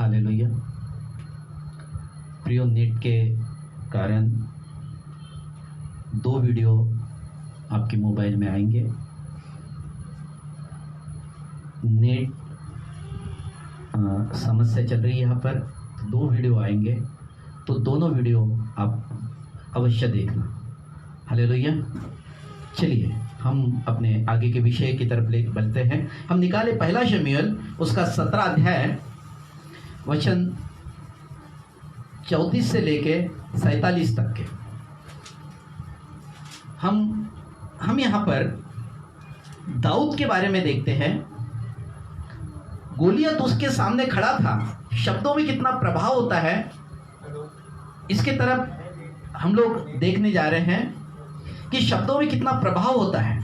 Hallelujah. प्रियो, net के कारण 2 वीडियो आपके मोबाइल में आएंगे। नेट समस्या चल रही है यहाँ पर, 2 वीडियो आएंगे, तो दोनों वीडियो आप अवश्य देखना। हालेलुया। चलिए हम अपने आगे के विषय की तरफ ले बढ़ते हैं। हम निकाले पहला शमूएल उसका 17 अध्याय वचन 34 से लेके 47 तक के। हम यहाँ पर दाऊद के बारे में देखते हैं। गोलियत उसके सामने खड़ा था। शब्दों में कितना प्रभाव होता है, इसके तरफ हम लोग देखने जा रहे हैं कि शब्दों में कितना प्रभाव होता है।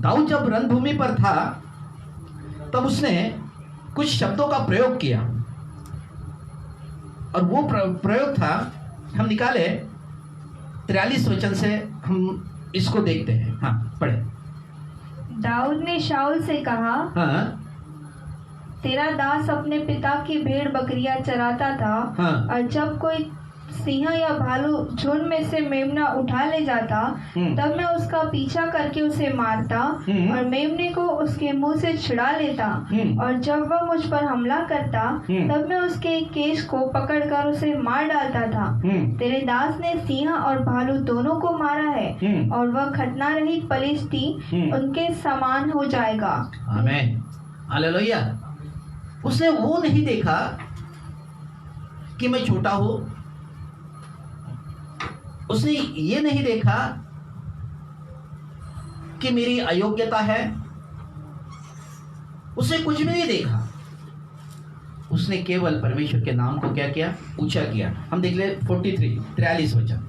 दाऊद जब रणभूमि पर था तब उसने कुछ शब्दों का प्रयोग किया, और वो प्रयोग था, हम निकाले 43 वचन से हम इसको देखते हैं। हाँ, पढ़े। दाऊद ने शाऊल से कहा, हाँ, तेरा दास अपने पिता की भेड़ बकरियां चराता था। हाँ, और जब कोई सिंह या भालू झुंड में से मेमना उठा ले जाता, तब मैं उसका पीछा करके उसे मारता और मेमने को उसके मुंह से छिड़ा लेता। और जब वह मुझ पर हमला करता, तब मैं उसके केश को पकड़कर उसे मार डालता था। तेरे दास ने सिंह और भालू दोनों को मारा है, और वह खतना रहित पलिश्ती उनके समान हो जाएगा। आमीन, हालेलुया। उसने वो नहीं देखा कि मैं छोटा हूं, उसने ये नहीं देखा कि मेरी अयोग्यता है, उसने कुछ भी नहीं देखा। उसने केवल परमेश्वर के नाम को क्या किया? ऊंचा किया। हम देख ले 43 वचन।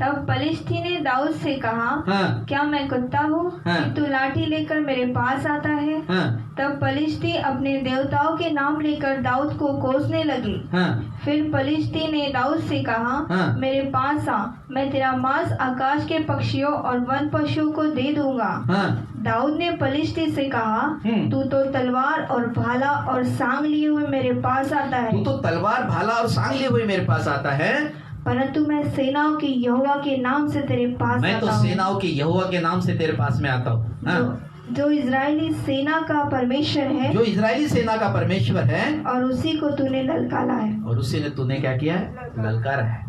तब पलिश्ती ने दाऊद से कहा, हाँ, क्या मैं कुत्ता हूँ हाँ, कि तू लाठी लेकर मेरे पास आता है? हाँ, तब पलिश्ती अपने देवताओं के नाम लेकर दाऊद को कोसने लगे। हाँ, फिर पलिश्ती ने दाऊद से कहा, हाँ, मेरे पास आ, मैं तेरा मांस आकाश के पक्षियों और वन पशुओं को दे दूंगा। हाँ, दाऊद ने पलिश्ती से कहा, तू तो तलवार और भाला और सांग लिए हुए मेरे पास आता है। तू तो तलवार, भाला और सांग लिए हुए मेरे पास आता है, परंतु मैं सेनाओं के यहोवा के नाम से तेरे पास मैं तो आता हूँ। सेनाओं के यहोवा के नाम से तेरे पास में आता हूँ। हाँ, जो इजरायली सेना का परमेश्वर है, जो इजरायली सेना का परमेश्वर है, और उसी को तूने ललकारा है। और उसी ने तूने क्या किया है? ललकारा है।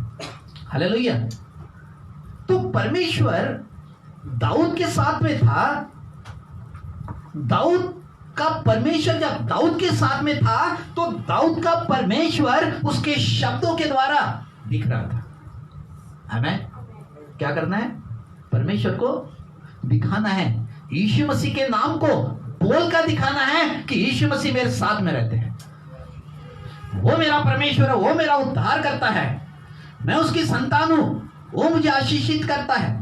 हालेलुया। तो परमेश्वर दाऊद के साथ में था। दाऊद का परमेश्वर जब दाऊद के साथ में था, तो दाऊद का परमेश्वर उसके शब्दों के द्वारा दिख रहा था। हमें क्या करना है? परमेश्वर को दिखाना है। यीशु मसीह के नाम को बोलकर दिखाना है कि यीशु मसीह मेरे साथ में रहते हैं, वो मेरा परमेश्वर है, वो मेरा उद्धार करता है, मैं उसकी संतान हूं, वो मुझे आशीषित करता है,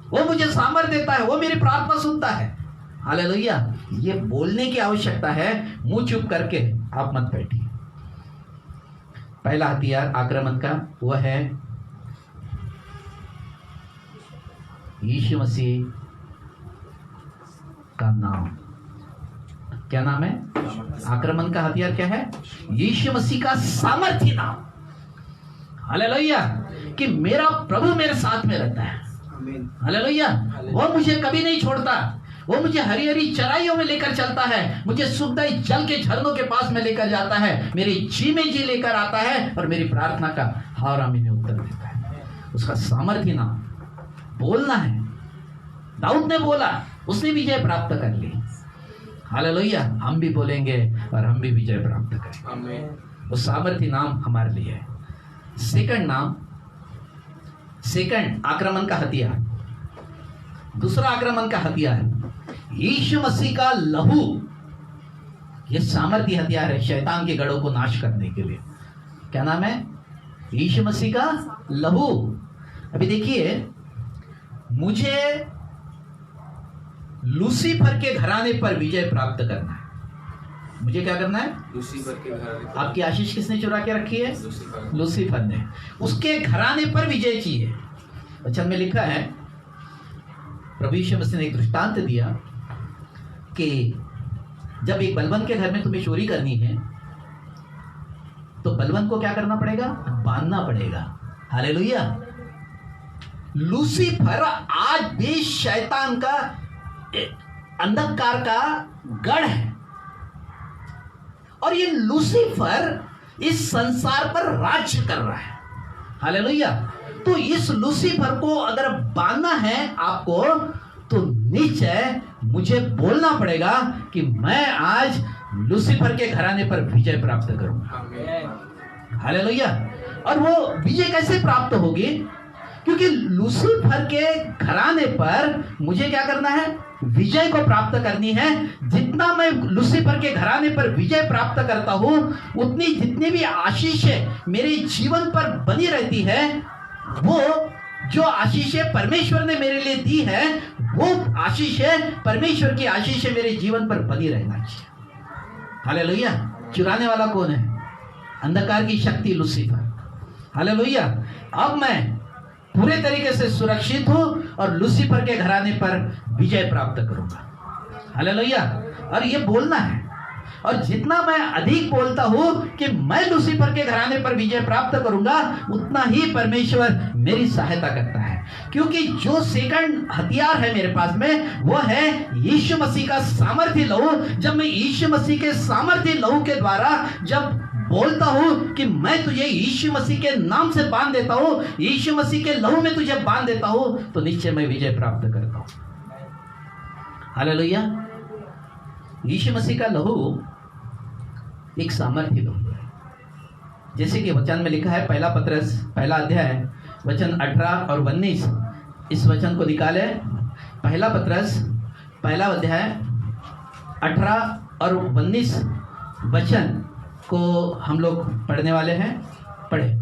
वो मुझे सामर्थ देता है, वो मेरी प्रार्थना सुनता है। हालेलुया। ये बोलने की आवश्यकता है। मुंह चुप करके आप मत बैठिए। पहला हथियार आक्रमण का वो है यीशु मसीह का नाम। क्या नाम है? आक्रमण का हथियार क्या है? यीशु मसीह का सामर्थी नाम। हालेलुया। कि मेरा प्रभु मेरे साथ में रहता है। हालेलुया। वो मुझे कभी नहीं छोड़ता, वो मुझे हरी हरी चराइयों में लेकर चलता है, मुझे सुखदायी जल के झरनों के पास में लेकर जाता है, मेरी जी में जी लेकर आता है, और मेरी प्रार्थना का हार आमीन उत्तर देता है। उसका सामर्थ्य नाम बोलना है। दाऊद ने बोला, उसने विजय प्राप्त कर ली। हालेलुया। हम भी बोलेंगे और हम भी विजय प्राप्त करेंगे। वो सामर्थ्य नाम हमारे लिए है। सेकंड आक्रमण का हथियार, दूसरा आक्रमण का हथियार यीशु मसीह का लहू। यह सामर्थ्य हथियार है शैतान के गढ़ों को नाश करने के लिए। क्या नाम है? यीशु मसीह का लहू। अभी देखिए, मुझे लूसीफर के घराने पर विजय प्राप्त करना है। मुझे क्या करना है? लूसीफर के घराने। आपकी आशीष किसने चुरा के रखी है? लूसीफर ने। उसके घराने पर विजय चाहिए। वचन में लिखा है, प्रभु यीशु मसीह ने एक दृष्टांत दिया कि जब एक बलवंत के घर में तुम्हें चोरी करनी है तो बलवंत को क्या करना पड़ेगा? बांधना पड़ेगा। हालेलुया। लूसीफर आज भी शैतान का अंधकार का गढ़ है और ये लूसीफर इस संसार पर राज्य कर रहा है। हालेलुया। तो इस लूसीफर को अगर बांधना है आपको तो निश्चय मुझे बोलना पड़ेगा कि मैं आज लूसीफर के घराने पर विजय प्राप्त करूंगा। हालेलुया। और वो विजय कैसे प्राप्त होगी? क्योंकि लूसीफर के घराने पर मुझे क्या करना है? विजय को प्राप्त करनी है। जितना मैं लूसीफर के घराने पर विजय प्राप्त करता हूं उतनी जितनी भी आशीषें मेरे जीवन पर बनी रहती है, वो जो आशीषें परमेश्वर ने मेरे लिए दी है वो आशीषें, परमेश्वर की आशीषें मेरे जीवन पर बनी रहना चाहिए। हालेलुया। चुराने वाला कौन है? अंधकार की शक्ति लूसीफर। हालेलुया। अब मैं पूरे तरीके से सुरक्षित हूं और लूसीफर के घराने पर विजय प्राप्त करूंगा। हालेलुया। और ये बोलना है, और जितना मैं अधिक बोलता हूं कि मैं लूसीफर के घराने पर विजय प्राप्त करूंगा उतना ही परमेश्वर मेरी सहायता करता है। क्योंकि जो सेकंड हथियार है मेरे पास में वो है यीशु मसीह का सामर्थ्य लहू। जब मैं यीशु मसीह के सामर्थ्य लहू के द्वारा जब बोलता हूं कि मैं तुझे यीशु मसीह के नाम से बांध देता हूं, यीशु मसीह के लहू में तुझे बांध देता हूं, तो निश्चय मैं विजय प्राप्त करता हूं। हालेलुया। यीशु मसीह का लहू एक सामर्थ्य लहू है। जैसे कि वचन में लिखा है, पहला पत्रस पहला अध्याय वचन 18 और 19, इस वचन को निकाले। पहला पत्रस पहला अध्याय 18 और 19 वचन को हम लोग पढ़ने वाले हैं। पढ़े।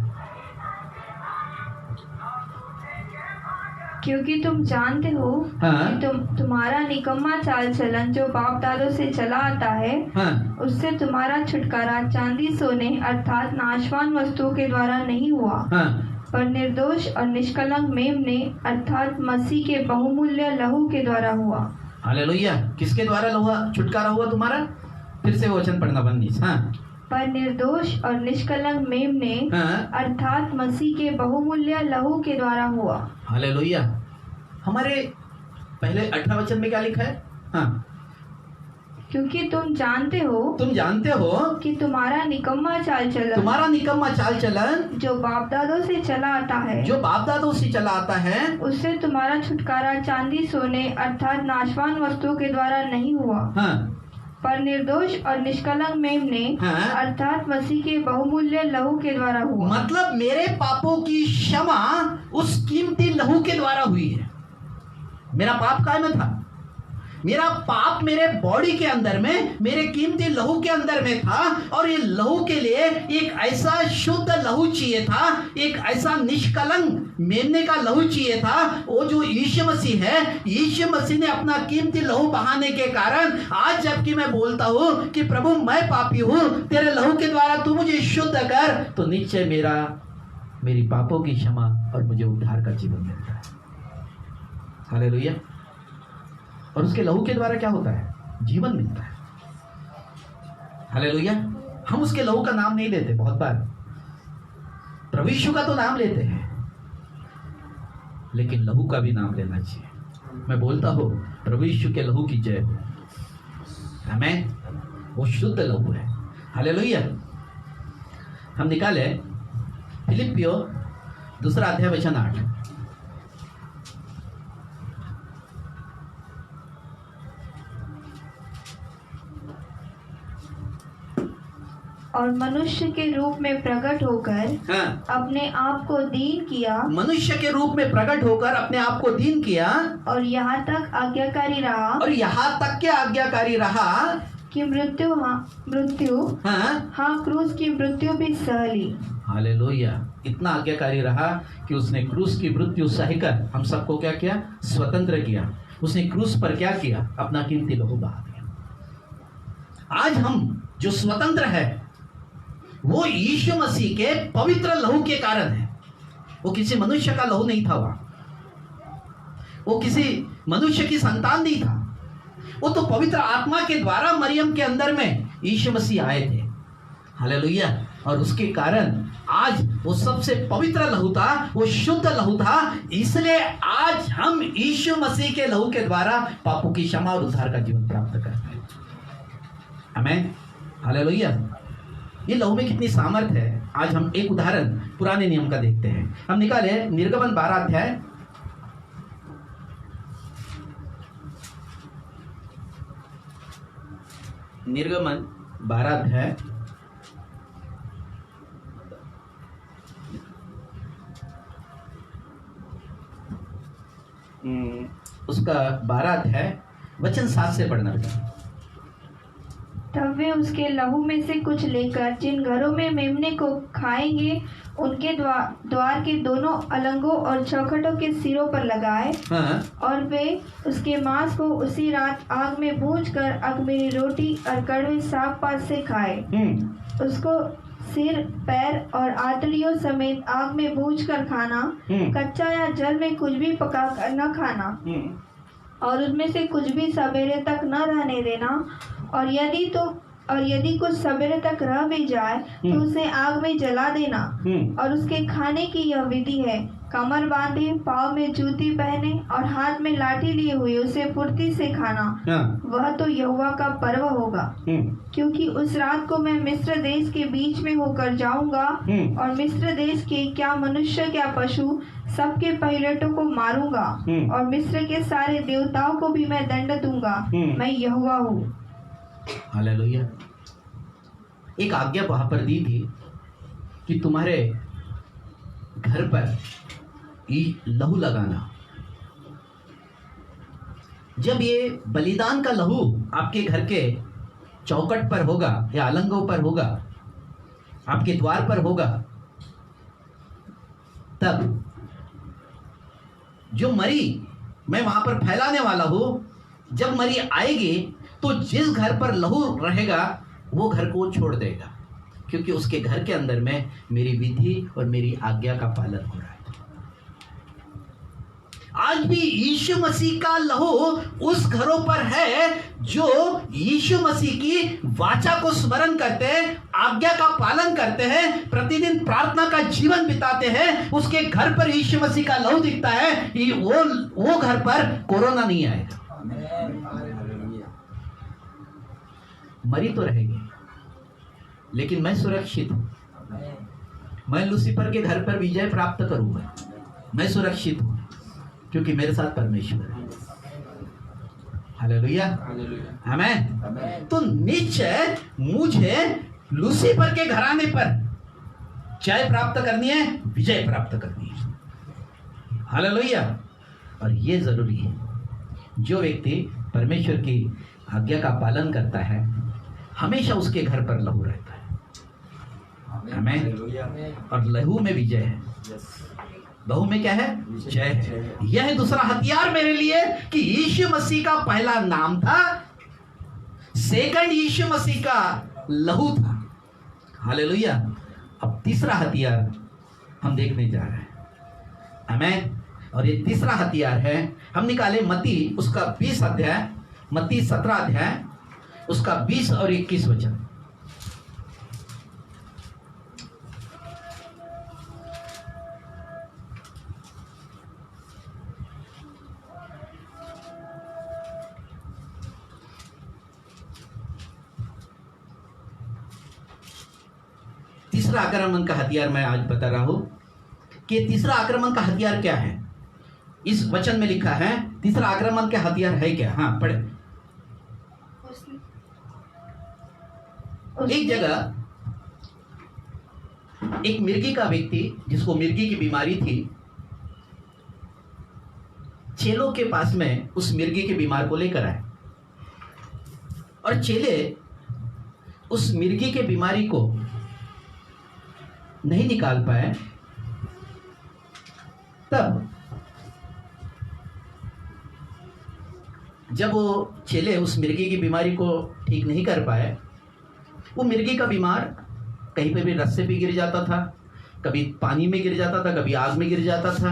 क्योंकि तुम जानते हो कि तुम्हारा निकम्मा चाल चलन जो बाप दादों से चला आता है, उससे तुम्हारा छुटकारा चांदी सोने अर्थात नाशवान वस्तुओं के द्वारा नहीं हुआ, पर निर्दोष और निष्कलंक मेमने अर्थात मसीह के बहुमूल्य लहू के द्वारा हुआ। हालेलुया। किसके द्वारा छुटकारा हुआ तुम्हारा? फिर से वचन पढ़ना 19। पर निर्दोष और निष्कलंक मेमने अर्थात मसीह के बहुमूल्य लहू के द्वारा हुआ। हालेलुया। हमारे पहले 18 वचन में क्या लिखा है? क्योंकि तुम जानते हो कि तुम्हारा निकम्मा चाल चलन जो बाप दादों से चला आता है, उससे तुम्हारा छुटकारा चांदी सोने अर्थात नाशवान वस्तुओं के द्वारा नहीं हुआ, पर निर्दोष और निष्कलंक मेमने अर्थात मसीह के बहुमूल्य लहू के द्वारा हुआ। मतलब मेरे पापों की क्षमा उस कीमती लहू के द्वारा हुई है। मेरा पाप काय में था? मेरा पाप मेरे बॉडी के अंदर में, मेरे कीमती लहू के अंदर में था, और ये लहू के लिए एक ऐसा शुद्ध लहू चाहिए था, एक ऐसा निष्कलंक मेमने का लहू चाहिए था। वो जो यीशु मसीह है, यीशु मसीह ने अपना कीमती लहू बहाने के कारण आज जबकि मैं बोलता हूं कि प्रभु मैं पापी हूं, तेरे लहू के द्वारा तू मुझे शुद्ध कर, तो निश्चय मेरी पापों की क्षमा और मुझे उद्धार का जीवन मिलता है। हालेलुया। और उसके लहू के द्वारा क्या होता है? जीवन मिलता है। हालेलुया। हम उसके लहू का नाम नहीं लेते, बहुत बार प्रभु यीशु का तो नाम लेते हैं, लेकिन लहू का भी नाम लेना चाहिए। मैं बोलता हूं प्रभु यीशु के लहू की जय हो। आमीन। वो शुद्ध लहू है। हालेलुया। हम निकाले फिलिपियो 2 अध्याय वचन 8। और मनुष्य के रूप में प्रकट होकर अपने आप को दीन किया। मनुष्य के रूप में प्रकट होकर अपने आप को दीन किया, और यहाँ तक आज्ञाकारी रहा कि मृत्यु क्रूस की मृत्यु भी सह ली। हालेलुया। इतना आज्ञाकारी रहा कि उसने क्रूस की मृत्यु सहकर हम सबको क्या किया? स्वतंत्र किया। उसने क्रूस पर क्या किया? अपना कीमती लहू बहा दिया। आज हम जो स्वतंत्र है वो यीशु मसीह के पवित्र लहू के कारण है। वो किसी मनुष्य का लहू नहीं था, वो किसी मनुष्य की संतान नहीं था, वो तो पवित्र आत्मा के द्वारा मरियम के अंदर में यीशु मसीह आए थे। हालेलुया। और उसके कारण आज वो सबसे पवित्र लहू था, वो शुद्ध लहू था, इसलिए आज हम यीशु मसीह के लहू के द्वारा पापों की क्षमा और उद्धार का जीवन प्राप्त करते हैं। आमीन। हालेलुया। ये लहू में कितनी सामर्थ है। आज हम एक उदाहरण पुराने नियम का देखते हैं। हम निकाले निर्गमन 12 अध्याय, निर्गमन 12 अध्याय उसका 12 अध्याय वचन 7 से पढ़ना बेटा। तब वे उसके लहू में से कुछ लेकर जिन घरों में मेमने को खाएंगे उनके द्वार के दोनों अलंगों और चौखटों के सिरों पर लगाए। हाँ। और वे उसके मांस को उसी रात आग में भूनकर अख़मीरी रोटी और कड़वे साग पात से खाए। उसको सिर, पैर और आंतड़ियों समेत आग में भूनकर खाना, कच्चा या जल में कुछ भी पका कर न खाना, और उसमें से कुछ भी सवेरे तक न रहने देना। और यदि कुछ सवेरे तक रह भी जाए तो उसे आग में जला देना। और उसके खाने की यह विधि है, कमर बांधे, पाँव में जूती पहने और हाथ में लाठी लिए हुए उसे फुर्ती से खाना। वह तो यहोवा का पर्व होगा। क्योंकि उस रात को मैं मिस्र देश के बीच में होकर जाऊंगा और मिस्र देश के क्या मनुष्य क्या पशु सबके पहिलटों को मारूंगा और मिस्र के सारे देवताओं को भी मैं दंड दूंगा। मैं यहोवा हूँ। हालेलुया। एक आज्ञा वहां पर दी थी कि तुम्हारे घर पर लहू लगाना। जब ये बलिदान का लहू आपके घर के चौखट पर होगा या अलंगों पर होगा, आपके द्वार पर होगा, तब जो मरी मैं वहां पर फैलाने वाला हूं, जब मरी आएगी तो जिस घर पर लहू रहेगा वो घर को छोड़ देगा, क्योंकि उसके घर के अंदर में मेरी विधि और मेरी आज्ञा का पालन हो रहा है। आज भी यीशु मसीह का लहू उस घरों पर है जो यीशु मसीह की वाचा को स्मरण करते हैं, आज्ञा का पालन करते हैं, प्रतिदिन प्रार्थना का जीवन बिताते हैं। उसके घर पर यीशु मसीह का लहू दिखता है, वो घर पर कोरोना नहीं आएगा। मरी तो रहेगी लेकिन मैं सुरक्षित हूं। मैं लूसीफर के घर पर विजय प्राप्त करूंगा। मैं सुरक्षित हूं क्योंकि मेरे साथ परमेश्वर है। हालेलुया। आमीन। तो निश्चय मुझे लूसीफर के घराने पर जय प्राप्त करनी है, विजय प्राप्त करनी है। हालेलुया। और ये जरूरी है, जो व्यक्ति परमेश्वर की आज्ञा का पालन करता है हमेशा उसके घर पर लहू रहता है। आमीन। और लहू में विजय है। लहू में क्या है? जय है। यह है दूसरा हथियार मेरे लिए कि यीशु मसीह का पहला नाम था, सेकंड यीशु मसीह का लहू था। हालेलुया। अब तीसरा हथियार हम देखने जा रहे हैं। आमीन। और ये तीसरा हथियार है, हम निकाले मत्ती उसका 20 अध्याय, मत्ती 17 अध्याय उसका 20 और 21 वचन। तीसरा आक्रमण का हथियार मैं आज बता रहा हूं कि तीसरा आक्रमण का हथियार क्या है। इस वचन में लिखा है तीसरा आक्रमण का हथियार है क्या। हाँ पढ़े। एक जगह एक मिर्गी का व्यक्ति, जिसको मिर्गी की बीमारी थी, चेलों के पास में उस मिर्गी के बीमार को लेकर आए और चेले उस मिर्गी के बीमारी को नहीं निकाल पाए। तब जब वो चेले उस मिर्गी की बीमारी को ठीक नहीं कर पाए, वो मिर्गी का बीमार कहीं पे भी रस्से पे गिर जाता था, कभी पानी में गिर जाता था, कभी आग में गिर जाता था,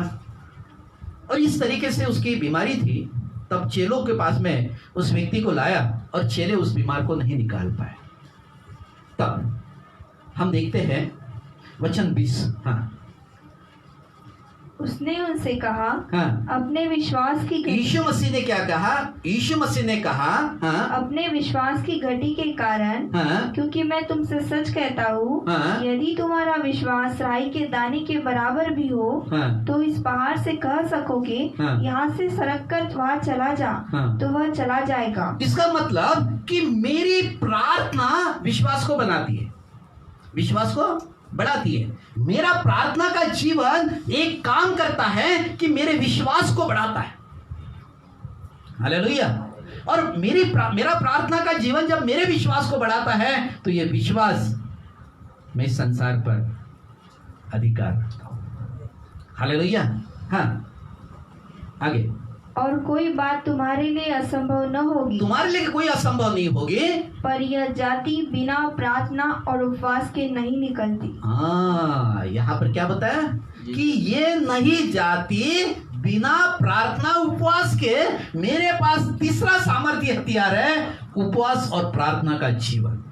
और इस तरीके से उसकी बीमारी थी तब चेलों के पास में उस व्यक्ति को लाया और चेले उस बीमार को नहीं निकाल पाए। तब हम देखते हैं वचन 20। हाँ, उसने उनसे कहा, हाँ, अपने विश्वास की घटी, यीशु मसीह ने क्या कहा? यीशु मसीह ने कहा, हाँ, अपने विश्वास की घटी के कारण, हाँ, क्योंकि मैं तुमसे सच कहता हूँ, हाँ, यदि तुम्हारा विश्वास राई के दाने के बराबर भी हो, हाँ, तो इस पहाड़ से कह सकोगे, हाँ, यहाँ से सरक कर वहाँ चला जा, हाँ। तो वह चला जाएगा। इसका मतलब कि मेरी प्रार्थना विश्वास को बनाती है, विश्वास को बढ़ाती है। मेरा प्रार्थना का जीवन एक काम करता है कि मेरे विश्वास को बढ़ाता है। हालेलुया। और मेरा प्रार्थना का जीवन जब मेरे विश्वास को बढ़ाता है तो ये विश्वास मैं इस संसार पर अधिकार रखता हूं। हालेलुया। हाँ, आगे। और कोई बात तुम्हारे लिए असंभव न होगी, तुम्हारे लिए कोई असंभव नहीं होगी, पर यह जाति बिना प्रार्थना और उपवास के नहीं निकलती। हाँ, यहाँ पर क्या बताया कि ये नहीं जाती बिना प्रार्थना उपवास के। मेरे पास तीसरा सामर्थ्य हथियार है, उपवास और प्रार्थना का जीवन।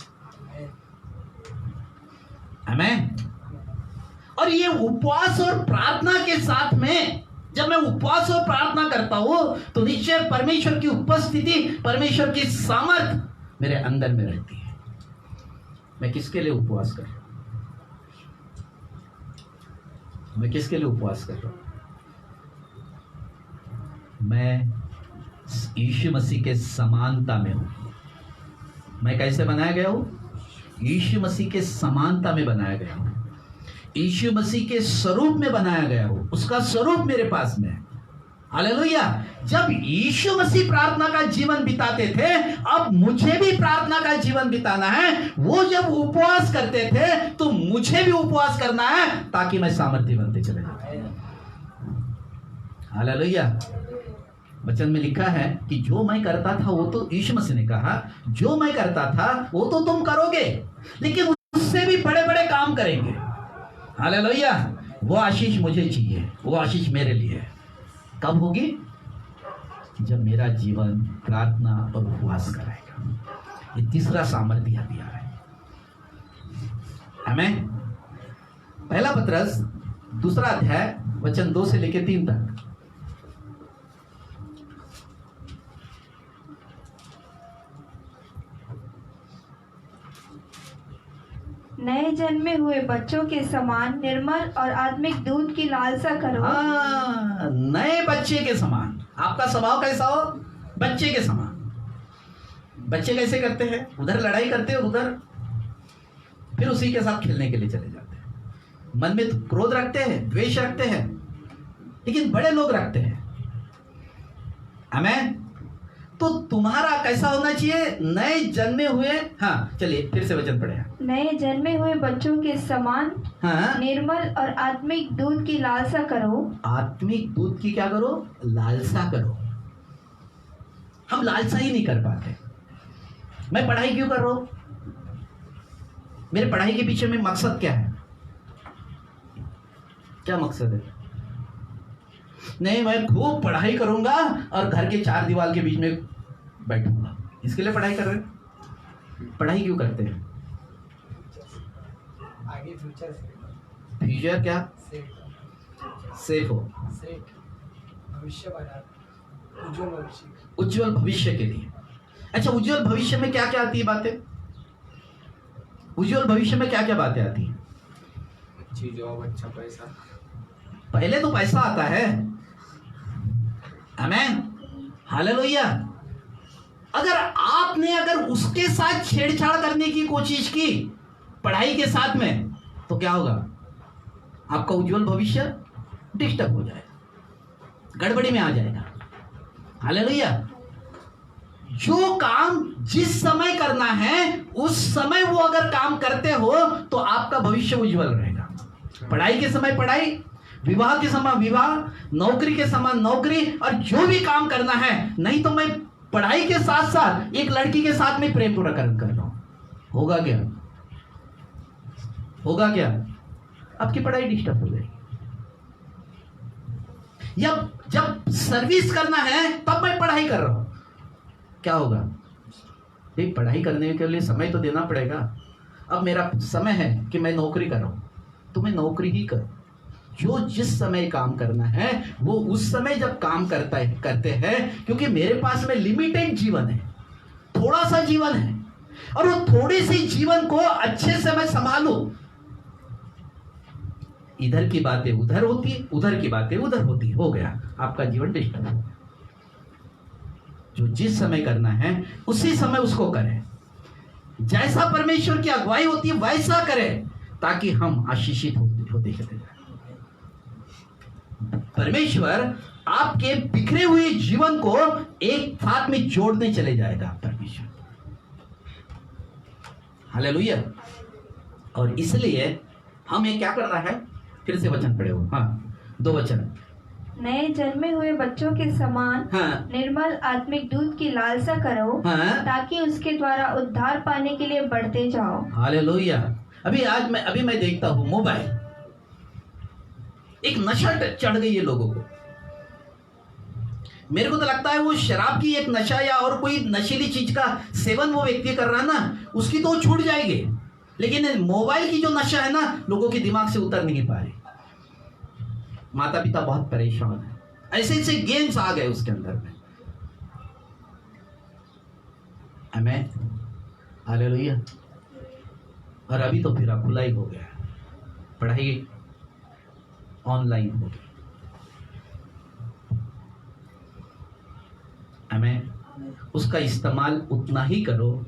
आमीन। और ये उपवास और प्रार्थना के साथ में जब मैं उपवास और प्रार्थना करता हूं तो निश्चय परमेश्वर की उपस्थिति, परमेश्वर की सामर्थ मेरे अंदर में रहती है। मैं किसके लिए उपवास कर रहा हूं? मैं किसके लिए उपवास कर रहा हूं? मैं यीशु मसीह के समानता में हूं। मैं कैसे बनाया गया हूं? यीशु मसीह के समानता में बनाया गया हूं, यीशु मसीह के स्वरूप में बनाया गया हो। उसका स्वरूप मेरे पास में है। हालेलुया। जब यीशु मसीह प्रार्थना का जीवन बिताते थे, अब मुझे भी प्रार्थना का जीवन बिताना है। वो जब उपवास करते थे तो मुझे भी उपवास करना है ताकि मैं सामर्थ्य बनते चले जाऊं। हालेलुया। वचन में लिखा है कि जो मैं करता था वो तो, यीशु मसीह ने कहा, जो मैं करता था वो तो तुम करोगे, लेकिन उससे भी बड़े बड़े काम करेंगे। हालेलुया। वो आशीष मुझे चाहिए, वो आशीष मेरे लिए है। कब होगी? जब मेरा जीवन प्रार्थना और उपवास कराएगा। ये तीसरा सामर्थ्य हथियार है। आमीन। पहला पत्रस 2 अध्याय वचन 2 से लेकर 3 तक। नए जन्मे हुए बच्चों के समान निर्मल और आत्मिक दूध की लालसा करो। हाँ, नए बच्चे के समान। आपका स्वभाव कैसा हो? बच्चे के समान। बच्चे कैसे करते हैं? उधर लड़ाई करते हैं और उधर फिर उसी के साथ खेलने के लिए चले जाते हैं। मन में तो क्रोध रखते हैं, द्वेष रखते हैं, लेकिन बड़े लोग रखते हैं। आमीन। तो तुम्हारा कैसा होना चाहिए? नए जन्मे हुए, हाँ चलिए फिर से वचन पढ़े। नए जन्मे हुए बच्चों के समान, हाँ, निर्मल और आत्मिक दूध की लालसा करो। आत्मिक दूध की क्या करो? लालसा करो। हम लालसा ही नहीं कर पाते। मैं पढ़ाई क्यों कर रहा हूं? मेरे पढ़ाई के पीछे में मकसद क्या है? क्या मकसद है? नहीं, मैं खूब पढ़ाई करूंगा और घर के 4 दीवार के बीच में बैठूंगा। इसके लिए पढ़ाई कर रहे हैं? पढ़ाई क्यों करते हैं? आगे फ्यूचर क्या? सेफ हो, भविष्य बना, उज्जवल भविष्य, उज्जवल भविष्य के लिए। अच्छा, उज्जवल भविष्य में क्या क्या आती है बातें? उज्जवल भविष्य में क्या क्या बातें आती हैं? अच्छी जॉब, अच्छा पैसा। पहले तो पैसा आता है। आमीन। हालेलुया। अगर उसके साथ छेड़छाड़ करने की कोशिश की पढ़ाई के साथ में, तो क्या होगा? आपका उज्जवल भविष्य डिस्टर्ब हो जाएगा, गड़बड़ी में आ जाएगा। हालेलुया। जो काम जिस समय करना है उस समय वो अगर काम करते हो तो आपका भविष्य उज्जवल रहेगा। पढ़ाई के समय पढ़ाई, विवाह के समय विवाह, नौकरी के समय नौकरी, और जो भी काम करना है। नहीं तो मैं पढ़ाई के साथ साथ एक लड़की के साथ में प्रेम पूरा कर रहा हूं, होगा क्या? होगा क्या? आपकी पढ़ाई डिस्टर्ब हो जाएगी। या जब सर्विस करना है तब मैं पढ़ाई कर रहा हूं, क्या होगा? भाई पढ़ाई करने के लिए समय तो देना पड़ेगा। अब मेरा समय है कि मैं नौकरी कर रहा हूं, तो मैं नौकरी ही करूं। जो जिस समय काम करना है वो उस समय जब काम करते हैं, क्योंकि मेरे पास में लिमिटेड जीवन है, थोड़ा सा जीवन है, और वो थोड़े से जीवन को अच्छे से मैं संभालूं। इधर की बातें उधर होती, उधर की बातें उधर होती, हो गया आपका जीवन डिस्टर्ब हो गया। जो जिस समय करना है उसी समय उसको करें, जैसा परमेश्वर की अगुवाई होती है वैसा करें, ताकि हम आशीषित होते चले जाए। परमेश्वर आपके बिखरे हुए जीवन को एक साथ में जोड़ने चले जाएगा परमेश्वर। हालेलुया। और इसलिए हमें क्या करना है? फिर से वचन पढ़े हो, हाँ 2 वचन। नए जन्मे हुए बच्चों के समान हाँ। निर्मल आत्मिक दूध की लालसा करो, हाँ। ताकि उसके द्वारा उद्धार पाने के लिए बढ़ते जाओ। हालेलुया। अभी मैं देखता हूं मोबाइल, एक नशा चढ़ गई है लोगों को। मेरे को तो लगता है वो शराब की एक नशा या और कोई नशीली चीज का सेवन वो व्यक्ति कर रहा है ना, उसकी तो छूट जाएगी, लेकिन मोबाइल की जो नशा है ना, लोगों के दिमाग से उतर नहीं पा रही। माता पिता बहुत परेशान है, ऐसे ऐसे गेम्स आ गए उसके अंदर में। आमेन, हालेलुया। और अभी तो फिर खुला ही हो गया, पढ़ाई ऑनलाइन हो गई। आमेन। उसका इस्तेमाल उतना ही करो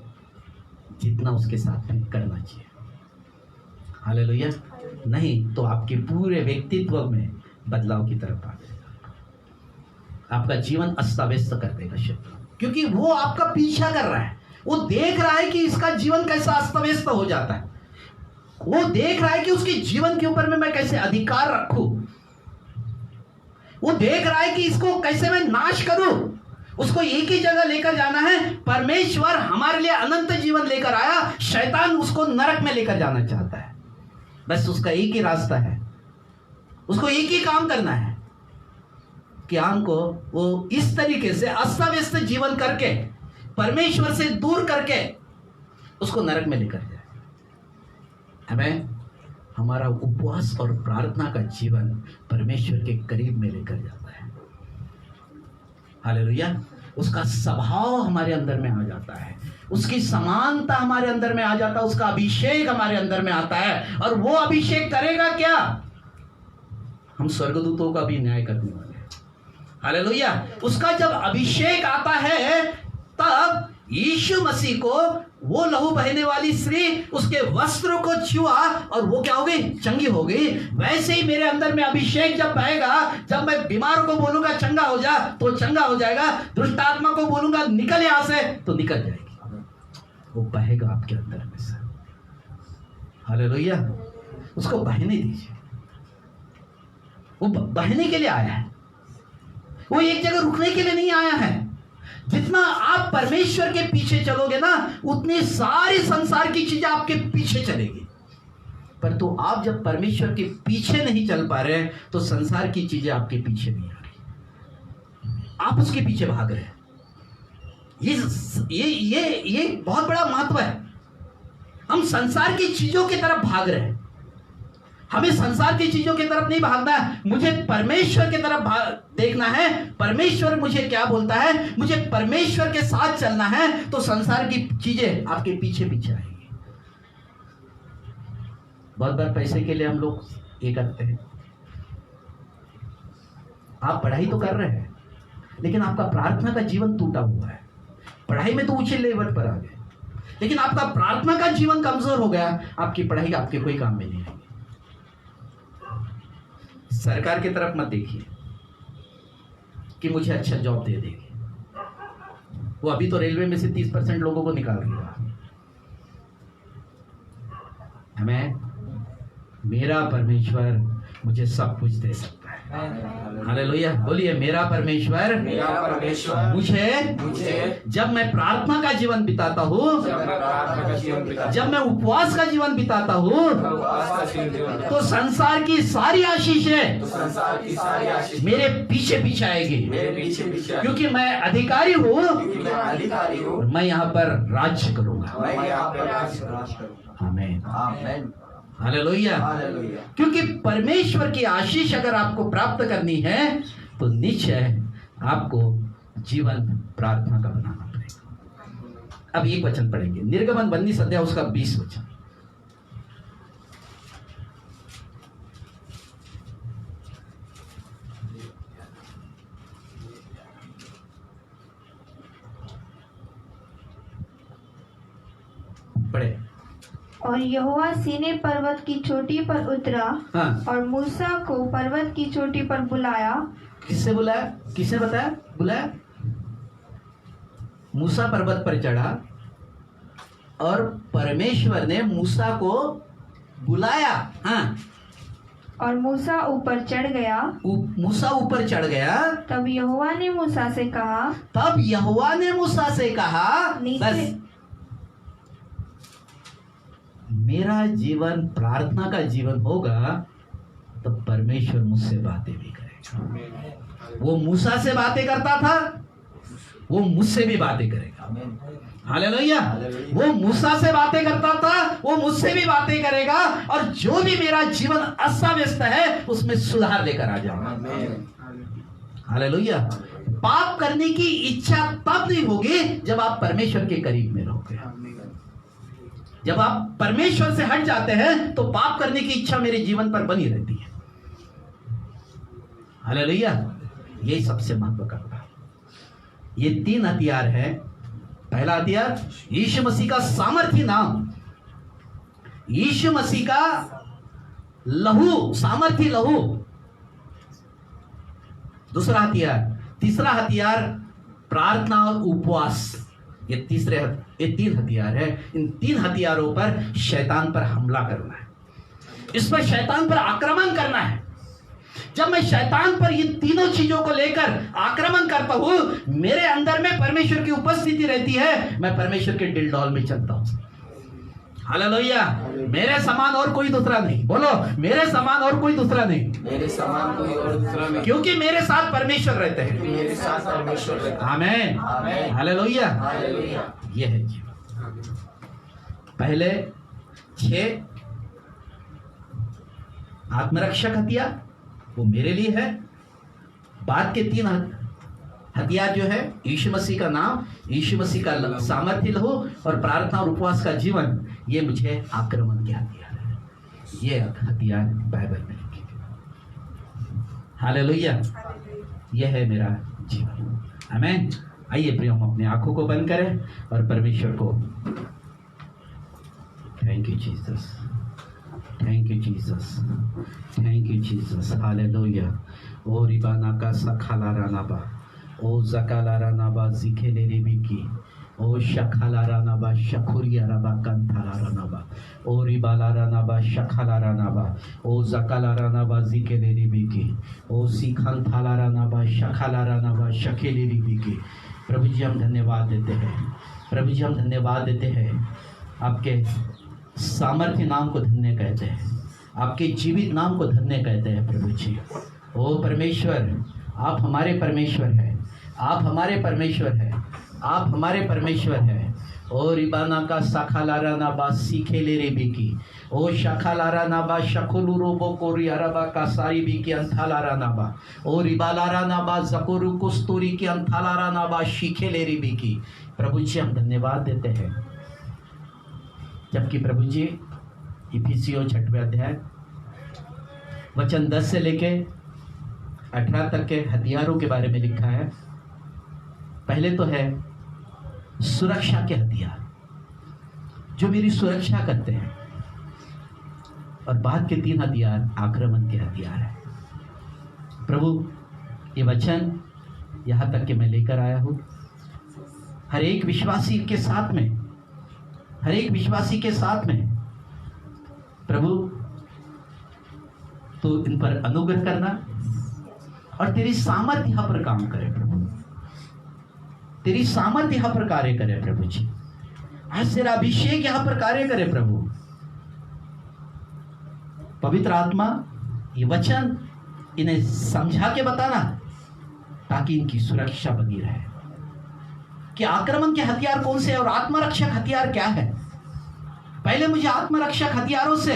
जितना उसके साथ में करना चाहिए। हालेलुया। नहीं तो आपके पूरे व्यक्तित्व में बदलाव की तरफ आ जाएगा, आपका जीवन अस्त व्यस्त कर देगा शत्रु, क्योंकि वो आपका पीछा कर रहा है। वो देख रहा है कि इसका जीवन कैसा अस्त व्यस्त हो जाता है, वो देख रहा है कि उसके जीवन के ऊपर में मैं कैसे अधिकार रखूं, वो देख रहा है कि इसको कैसे मैं नाश करूं। उसको एक ही जगह लेकर जाना है। परमेश्वर हमारे लिए अनंत जीवन लेकर आया, शैतान उसको नरक में लेकर जाना चाहता है। बस उसका एक ही रास्ता है, उसको एक ही काम करना है कि हमको वो इस तरीके से अस्त व्यस्त जीवन करके, परमेश्वर से दूर करके उसको नरक में लेकर जाए। हमें हमारा उपवास और प्रार्थना का जीवन परमेश्वर के करीब में लेकर जाता है। हालेलुया। उसका स्वभाव हमारे अंदर में आ जाता है, उसकी समानता हमारे अंदर में आ जाता है, उसका अभिषेक हमारे अंदर में आता है। और वो अभिषेक करेगा क्या? हम स्वर्गदूतों का भी न्याय करने वाले हैं। हालेलुया। उसका जब अभिषेक आता है तब यीशु मसीह को वो लहू बहने वाली स्त्री उसके वस्त्रों को छुआ और वो क्या हो गई? चंगी हो गई। वैसे ही मेरे अंदर में अभिषेक जब बहेगा, जब मैं बीमार को बोलूंगा चंगा हो जा तो चंगा हो जाएगा, दुष्ट आत्मा को बोलूंगा निकल यहां से तो निकल जाएगी। वो बहेगा आपके अंदर में से। हालेलुया। उसको बहने दीजिए, वो बहने के लिए आया है, वो एक जगह रुकने के लिए नहीं आया है। जितना आप परमेश्वर के पीछे चलोगे ना, उतनी सारी संसार की चीजें आपके पीछे चलेगी। पर तो आप जब परमेश्वर के पीछे नहीं चल पा रहे तो संसार की चीजें आपके पीछे नहीं आ रही, आप उसके पीछे भाग रहे हैं। ये बहुत बड़ा महत्व है। हम संसार की चीजों की तरफ भाग रहे हैं। हमें संसार की चीजों की तरफ नहीं भागना है, मुझे परमेश्वर की तरफ देखना है। परमेश्वर मुझे क्या बोलता है, मुझे परमेश्वर के साथ चलना है, तो संसार की चीजें आपके पीछे पीछे आएंगी। बहुत बार पैसे के लिए हम लोग ये करते हैं। आप पढ़ाई तो कर रहे हैं, लेकिन आपका प्रार्थना का जीवन टूटा हुआ है। पढ़ाई में तो ऊंचे लेवल पर आ गए, लेकिन आपका प्रार्थना का जीवन कमजोर हो गया, आपकी पढ़ाई आपके कोई काम में नहीं आएगी। सरकार की तरफ मत देखिए कि मुझे अच्छा जॉब दे देगी, वो अभी तो रेलवे में से 30% लोगों को निकाल दिया। हमें मेरा परमेश्वर मुझे सब कुछ दे सकता है। हालेलुया। बोलिए मेरा परमेश्वर मेरा परमेश्वर मुझे जब मैं प्रार्थना का जीवन बिताता हूँ, जब मैं प्रार्थना का जीवन बिताता जब मैं उपवास का जीवन बिताता हूँ, हूँ, उपवास का जीवन बिताता तो संसार की सारी हूँ, आशीषें तो संसार की सारी आशीष मेरे पीछे पीछे आएगी, मेरे पीछे पीछे आएगी। क्योंकि मैं अधिकारी हूँ क्योंकि मैं अधिकारी हूँ, और मैं यहाँ पर राज्य करूंगा। मैं यहाँ पर राज करूँगा। आमीन, आमीन। हालेलुया। हालेलुया। क्योंकि परमेश्वर की आशीष अगर आपको प्राप्त करनी है तो निश्चय आपको जीवन प्रार्थना का बनाना पड़ेगा। अब एक वचन पढ़ेंगे, निर्गमन 22 अध्याय उसका 20 वचन। पढ़े। और यहोवा सीने पर्वत की चोटी पर उतरा हाँ, और मूसा को पर्वत की चोटी पर बुलाया। किससे बुलाया? किसने बताया? बुलाया। मूसा पर्वत पर चढ़ा और परमेश्वर ने मूसा को बुलाया। हाँ, और मूसा ऊपर चढ़ गया। मूसा ऊपर चढ़ गया। तब यहोवा ने मूसा से कहा, तब यहोवा ने मूसा से कहा, नीचे बस मेरा जीवन प्रार्थना का जीवन होगा तो परमेश्वर मुझसे बातें भी करेगा। वो मूसा से बातें करता था, वो मुझसे भी बातें करेगा। हालेलुया। वो मूसा से बातें करता था, वो मुझसे भी बातें करेगा, और जो भी मेरा जीवन अस्त व्यस्त है उसमें सुधार लेकर आ जाऊंगा। हालेलुया। पाप करने की इच्छा तब नहीं होगी जब आप परमेश्वर के करीब में रहोगे। जब आप परमेश्वर से हट जाते हैं तो पाप करने की इच्छा मेरे जीवन पर बनी रहती है। हालेलुया। यही सबसे महत्व करता है। ये 3 हथियार है। पहला हथियार यीशु मसीह का सामर्थी नाम, यीशु मसीह का लहू, सामर्थी लहू। दूसरा हथियार, तीसरा हथियार प्रार्थना और उपवास। ये 3 हथियार है। इन 3 हथियारों पर शैतान पर हमला करना है, इस पर शैतान पर आक्रमण करना है। जब मैं शैतान पर इन तीनों चीजों को लेकर आक्रमण करता हूं, मेरे अंदर में परमेश्वर की उपस्थिति रहती है, मैं परमेश्वर के डिलडॉल में चलता हूं। हालेलुया। मेरे समान और कोई दूसरा नहीं। बोलो, मेरे समान और कोई दूसरा नहीं। मेरे समान कोई और दूसरा नहीं, क्योंकि मेरे साथ परमेश्वर रहते हैं। मेरे साथ परमेश्वर रहता है। आमीन, आमीन। हालेलुया। हालेलुया। यह है जीवन। पहले 6 आत्मरक्षक हथियार वो मेरे लिए है। बाद के 3 हथियार जो है यीशु मसीह का नाम, यीशु मसीह का सामर्थ्य लहू और प्रार्थना और उपवास का जीवन, ये मुझे आक्रमण के हथियार है। ये हथियार बाइबल में लिखे। हालेलुया। यह है मेरा जीवन। आमीन। आइए प्रिय, हम अपने आंखों को बंद करें और परमेश्वर को thank you Jesus, thank you Jesus, thank you Jesus. Hallelujah. ओ रिबाना का सखाला रानाबा, ओ जकाला रानाबा जिखेले रेबिकी, ओ शखाला रानाबा शखुरिया रबा कंथाला रानाबा, ओ रिबाला रानाबा शखाला रानाबा, ओ जकाला रानाबा जिखेले रेबिकी, ओ सीखन थाला रानाबा शखाला रानाबा शखेले रेबिकी। प्रभु जी हम धन्यवाद देते हैं, प्रभु जी हम धन्यवाद देते हैं। आपके सामर्थ्य नाम को धन्य कहते हैं, आपके जीवित नाम को धन्य कहते हैं प्रभु जी। ओ परमेश्वर, आप हमारे परमेश्वर हैं, आप हमारे परमेश्वर हैं, आप हमारे परमेश्वर हैं। ओ रिबाना का साखालारा नाबा सीखेले रे बिकी, ओ शाखालारा नाबा शकुलु रोबो कोरी अरबा का सारी बिकी अंथालारा नाबा, ओ रिबालारा नाबा जकुरु कुस्तूरी की अंथालारा नाबा सीखेले रे बिकी। प्रभु जी हम धन्यवाद देते हैं। जबकि प्रभु जी इफिसियों 6वें अध्याय वचन 10 से लेके 18 तक के हथियारों के बारे में लिखा है। पहले तो है सुरक्षा के हथियार जो मेरी सुरक्षा करते हैं, और बाद के 3 हथियार आक्रमण के हथियार है। प्रभु ये वचन यहाँ तक के मैं लेकर आया हूँ। हर एक विश्वासी के साथ में, हर एक विश्वासी के साथ में प्रभु तो इन पर अनुग्रह करना, और तेरी सामर्थ्य यहाँ पर काम करे प्रभु, तेरी सामर्थ्य यहाँ पर कार्य करे प्रभु जी। आज तेरा अभिषेक यहाँ पर कार्य करे प्रभु। पवित्र आत्मा ये वचन इन्हें समझा के बताना ताकि इनकी सुरक्षा बनी रहे कि आक्रमण के हथियार कौन से हैं और आत्मरक्षक हथियार क्या है। पहले मुझे आत्मरक्षक हथियारों से